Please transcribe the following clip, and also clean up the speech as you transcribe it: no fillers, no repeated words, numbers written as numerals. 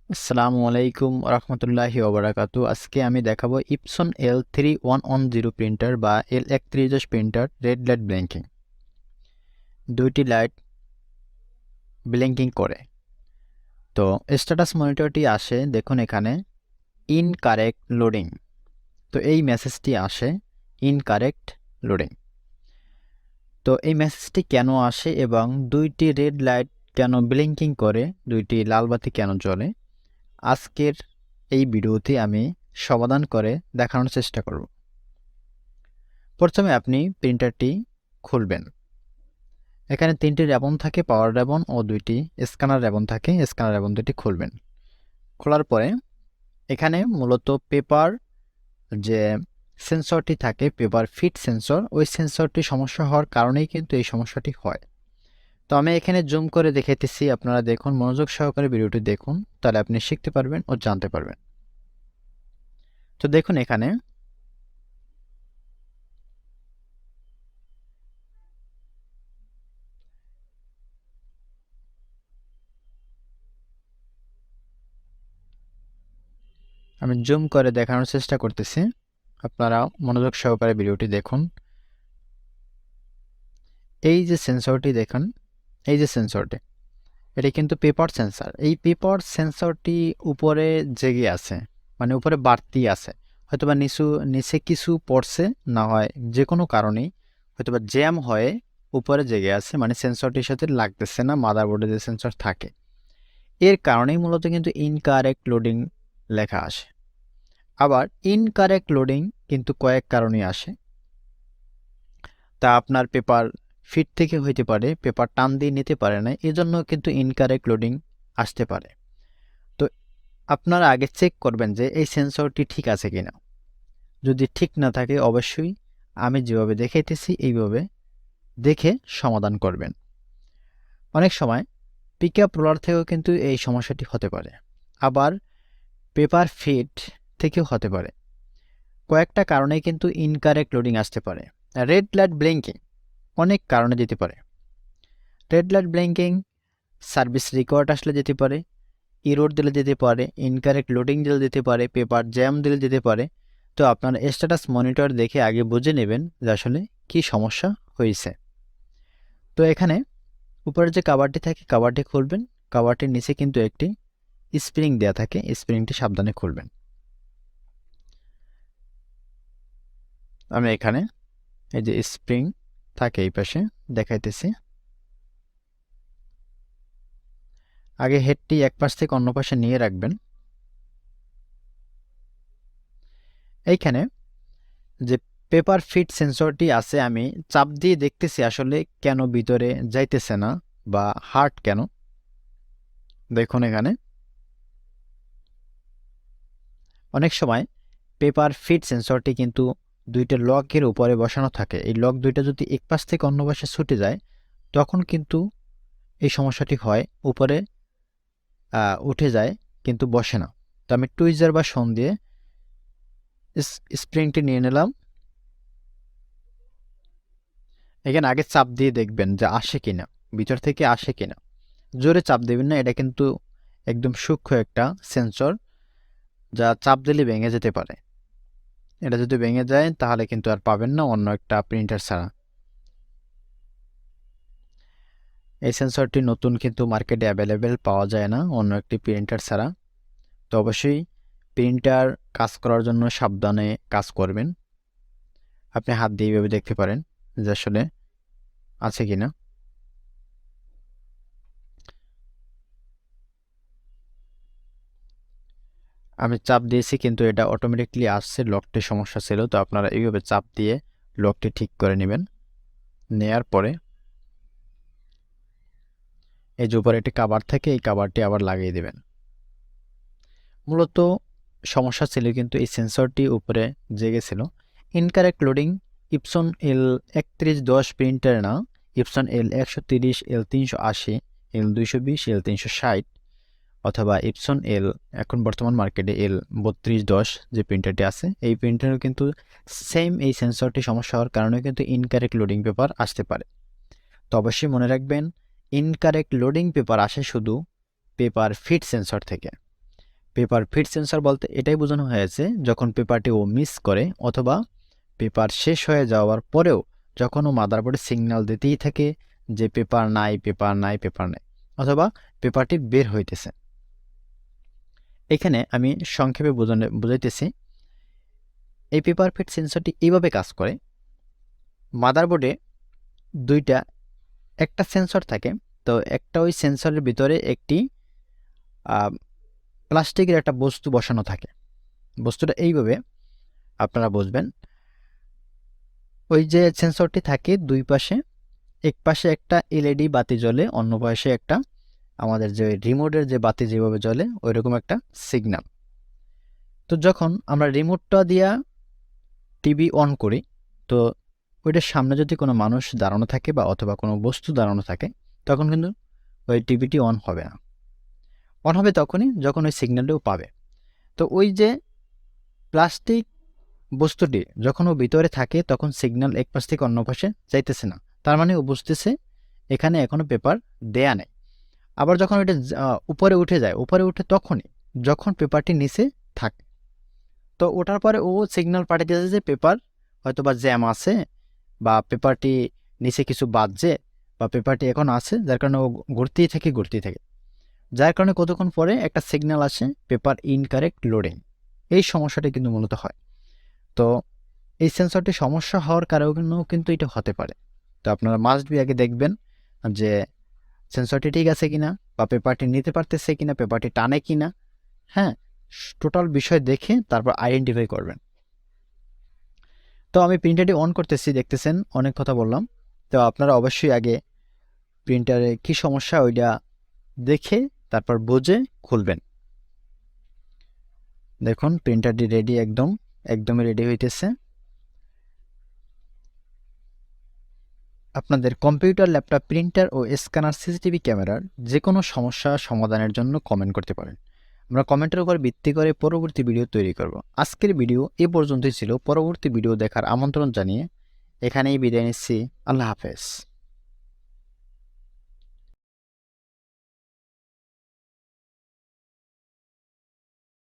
আসসালামু আলাইকুম রহমতুল্লাহি ওবারাকাতু। আজকে আমি দেখাবো ইপসন l3110 প্রিন্টার বা l3110 printer red light blinking. দুইটি লাইট ব্লিঙ্কিং করে। তো স্ট্যাটাস মনিটরটি আসে, দেখুন এখানে ইনকারেক্ট লোডিং। তো এই মেসেজটি আসে ইনকারেক্ট লোডিং। তো এই মেসেজটি কেন আসে এবং দুইটি রেড লাইট কেন ব্লিঙ্কিং করে, দুইটি লাল বাতি কেন জ্বলে, আজকের এই ভিডিওতে আমি সমাধান করে দেখানোর চেষ্টা করব। প্রথমে আপনি প্রিন্টারটি খুলবেন। এখানে তিনটি রেবন থাকে, পাওয়ার রেবন ও দুইটি স্ক্যানার রেবন থাকে। স্ক্যানার রেবন দুটি খুলবেন। খোলার পরে এখানে মূলত পেপার যে সেন্সরটি থাকে, পেপার ফিট সেন্সর, ওই সেন্সরটি সমস্যা হওয়ার কারণেই কিন্তু এই সমস্যাটি হয়। তো আমি এখানে জুম করে দেখাইতেছি, আপনারা দেখুন, মনোযোগ সহকারে ভিডিওটি দেখুন, তাহলে আপনি শিখতে পারবেন ও জানতে পারবেন। তো দেখুন এখানে আমি জুম করে দেখানোর চেষ্টা করতেছি, আপনারা মনোযোগ সহকারে ভিডিওটি দেখুন। এই যে সেন্সরটি দেখুন, এই যে সেন্সরটি, এটা কিন্তু পেপার সেন্সর। এই পেপার সেন্সরটি উপরে জেগে আছে, মানে উপরে বাড়তি আছে, হয়তোবা নিচে কিছু পড়ছে, না হয় যে কোনো কারণেই হয়তোবা জ্যাম হয়ে উপরে জেগে আছে, মানে সেন্সরটির সাথে লাগতেছে না, মাদারবোর্ডে যে সেন্সর থাকে। এর কারণেই মূলত কিন্তু ইনকারেক্ট লোডিং লেখা আসে। আবার ইনকারেক্ট লোডিং কিন্তু কয়েক কারণে আসে। তা আপনার পেপার ফিট থেকে হইতে পারে, পেপার টান দিয়ে নিতে পারে না, এজন্য কিন্তু ইনকারেক্ট লোডিং আসতে পারে। তো আপনারা আগে চেক করবেন যে এই সেন্সরটি ঠিক আছে কিনা। যদি ঠিক না থাকে অবশ্যই আমি যেভাবে দেখাইতেছি এইভাবে দেখে সমাধান করবেন। অনেক সময় পিকআপ রোলার থেকেও কিন্তু এই সমস্যাটি হতে পারে, আবার পেপার ফিট থেকেও হতে পারে। কয়েকটা কারণে কিন্তু ইনকারেক্ট লোডিং আসতে পারে। রেড লাইট ব্লিঙ্কিং অনেক কারণে যেতে পারে। Red light blinking service record আসলে যেতে পারে, ইরোর দিলে যেতে পারে, ইনকারেক্ট লোডিং দিলে যেতে পারে, পেপার জ্যাম দিলে যেতে পারে। তো আপনার স্ট্যাটাস মনিটর দেখে আগে বুঝে নেবেন যে আসলে কী সমস্যা হয়েছে। তো এখানে উপরে যে কাভারটি থাকে, কাভারটি খুলবেন। কাভারটির নিচে কিন্তু একটি স্প্রিং দেওয়া থাকে, স্প্রিংটি সাবধানে খুলবেন। আমি এখানে এই যে স্প্রিং থাকে এই পাশে দেখাইতেছি। আগে হেডটি এক পাশ থেকে অন্য পাশে নিয়ে রাখবেন। এইখানে যে পেপার ফিট সেন্সরটি আছে, আমি চাপ দিয়ে দেখতেছি আসলে কেন ভিতরে যাইতেছে না বা হার্ড কেন। দেখুন এখানে অনেক সময় পেপার ফিট সেন্সরটি কিন্তু দুইটা লকের উপরে বসানো থাকে। এই লক দুইটা যদি এক পাশ থেকে অন্য পাশে ছুটে যায় তখন কিন্তু এই সমস্যাটি হয়, উপরে উঠে যায় কিন্তু বসে না। তো আমি টুইজার বা শন দিয়ে স্প্রিংটি নিয়ে নিলাম। এখানে আগে চাপ দিয়ে দেখবেন যে আসে কিনা, ভিতর থেকে আসে কিনা। জোরে চাপ দেবেন না, এটা কিন্তু একদম সূক্ষ্ম একটা সেন্সর, যা চাপ দিলে ভেঙে যেতে পারে। এটা যদি ভেঙে যায় তাহলে কিন্তু আর পাবেন না অন্য একটা প্রিন্টার ছাড়া। এই সেন্সরটি নতুন, কিন্তু মার্কেটে অ্যাভেলেবেল পাওয়া যায় না অন্য একটি প্রিন্টার ছাড়া। তো অবশ্যই প্রিন্টার কাজ করার জন্য সাবধানে কাজ করবেন। আপনি হাত দিয়ে এইভাবে দেখতে পারেন যে আসলে আছে কিনা। আমি চাপ দিয়েছি কিন্তু এটা অটোমেটিকলি আসছে, লকটির সমস্যা ছিল। তো আপনারা এইভাবে চাপ দিয়ে লকটি ঠিক করে নেবেন। নেয়ার পরে এই যে উপরে একটি কাভার থাকে, এই কাভারটি আবার লাগিয়ে দেবেন। মূলত সমস্যা ছিল কিন্তু এই সেন্সরটি উপরে জেগেছিল। Incorrect loading Epson L3110 printer না, Epson L130, L380, L220, L360 অথবা ইপসন এখন বর্তমান মার্কেটে L3210 যে প্রিন্টারটি আছে, এই প্রিন্টারও কিন্তু সেম এই সেন্সরটি সমস্যা হওয়ার কারণে কিন্তু ইনকারেক্ট লোডিং পেপার আসতে পারে। তো অবশ্যই মনে রাখবেন, ইনকারেক্ট লোডিং পেপার আসে শুধু পেপার ফিট সেন্সর থেকে। পেপার ফিট সেন্সর বলতে এটাই বোঝানো হয়েছে যখন পেপারটি ও মিস করে অথবা পেপার শেষ হয়ে যাওয়ার পরেও যখন ও মাদারবোর্ডে সিগন্যাল দিতেই থাকে যে পেপার নাই পেপার নাই পেপার নাই, অথবা পেপারটি বের হইতেছে। এখানে আমি সংক্ষেপে বুঝাইতেছি। এই পেপার ফিট সেন্সরটি এইভাবে কাজ করে, মাদারবোর্ডে একটা সেন্সর থাকে, তো একটা ওই সেন্সরের ভিতরে একটি প্লাস্টিকের একটা বস্তু বসানো থাকে। বস্তুটা এইভাবে আপনারা বুঝবেন, ওই যে সেন্সরটি থাকে দুই পাশে, এক পাশে একটা এলইডি বাতি জ্বলে, অন্য পাশে একটা আমাদের যে রিমোটের যে বাতি যেভাবে জ্বলে ওইরকম একটা সিগন্যাল। তো যখন আমরা রিমোটটা দিয়া টিভি অন করি, তো ওইটার সামনে যদি কোনো মানুষ দাঁড়ানো থাকে বা অথবা কোনো বস্তু দাঁড়ানো থাকে, তখন কিন্তু ওই টিভিটি অন হবে না। অন হবে তখনই যখন ওই সিগন্যালটাও পাবে। তো ওই যে প্লাস্টিক বস্তুটি যখন ও ভিতরে থাকে তখন সিগন্যাল এক পাশ থেকে অন্য পাশে যাইতেছে না, তার মানে ও বুঝতেছে এখানে এখনো পেপার দেয়া নেই। আবার যখন ওইটা উপরে উঠে যায়, উপরে উঠে তখনই যখন পেপারটি নিচে থাকে। তো ওঠার পরে ও সিগন্যাল পাঠিয়েছে যে পেপার হয়তো বা জ্যাম আছে, বা পেপারটি নিচে কিছু বাজছে, বা পেপারটি এখন আছে, যার কারণে ও ঘুরতেই থাকে। যার কারণে কতক্ষণ পরে একটা সিগন্যাল আসে পেপার ইনকারেক্ট লোডিং। এই সমস্যাটি কিন্তু মূলত হয়। তো এই সেন্সরটি সমস্যা হওয়ার কারণেও কিন্তু এটা হতে পারে। তো আপনারা মাস্ট বি আগে দেখবেন যে সেন্সরটি ঠিক আছে কিনা, বা পেপারটি নিতে পারতেছে কিনা, পেপারটি টানে কিনা। হ্যাঁ, টোটাল বিষয় দেখে তারপর আইডেন্টিফাই করবেন। তো আমি প্রিন্টারটি অন করতেছি, দেখতেছেন অনেক কথা বললাম। তো আপনারা অবশ্যই আগে প্রিন্টারে কি সমস্যা ওইটা দেখে তারপর বুঝে খুলবেন। দেখুন প্রিন্টারটি রেডি, একদমই রেডি হইতেছে। আপনাদের কম্পিউটার, ল্যাপটপ, প্রিন্টার ও স্ক্যানার, সিসিটিভি ক্যামেরার যে কোনো সমস্যা সমাধানের জন্য কমেন্ট করতে পারেন। আমরা কমেন্টের উপর ভিত্তি করে পরবর্তী ভিডিও তৈরি করব। আজকের ভিডিও এ পর্যন্তই ছিল। পরবর্তী ভিডিও দেখার আমন্ত্রণ জানিয়ে এখানেই বিদায় নিচ্ছি। আল্লাহ হাফেজ।